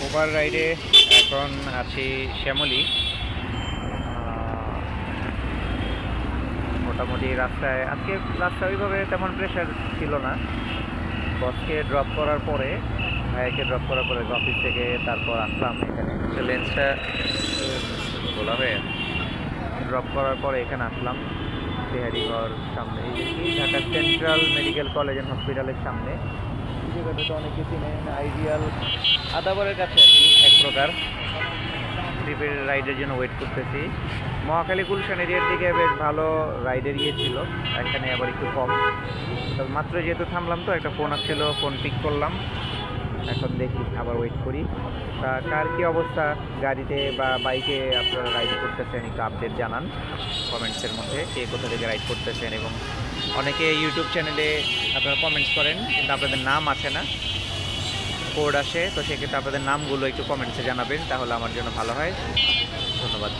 Over রাইডে এখন আছি শ্যামলী। মোটামুটি রাস্তায় আজকে রাস্তা ওইভাবে তেমন প্রেশার ছিল না। বসকে ড্রপ করার পরে, ভাইকে ড্রপ করার পরে অফিস থেকে তারপর আসলাম এখানে। লেন্সটা বলা হয়ে ড্রপ করার পরে এখানে আসলাম বিহারিঘর সামনে, এই Dhaka central medical college and হসপিটালের সামনে। এই জায়গাটা তো অনেকে চিনেন, আইডিয়াল আদাবরের কাছে আর কি এক প্রকার। ট্রিপের রাইডের জন্য ওয়েট করতেছি। মহাখালী গুলশান এরিয়ার দিকে বেশ ভালো রাইডের ছিল, এখানে আবার একটু কম। তো মাত্র যেহেতু থামলাম তো একটা ফোন আসছিল, ফোন পিক করলাম। এখন দেখি আবার ওয়েট করি। তা কার কী অবস্থা গাড়িতে বা বাইকে আপনারা রাইড করতেছেন একটু আপডেট জানান কমেন্টসের মধ্যে, কে কোথা থেকে রাইড করতেছেন। এবং অনেকে ইউটিউব চ্যানেলে আপনারা কমেন্টস করেন কিন্তু আপনাদের নাম আসে না, কোড আসে। তো সেক্ষেত্রে আপনাদের নামগুলো একটু কমেন্টসে জানাবেন, তাহলে আমার জন্য ভালো হয়। ধন্যবাদ।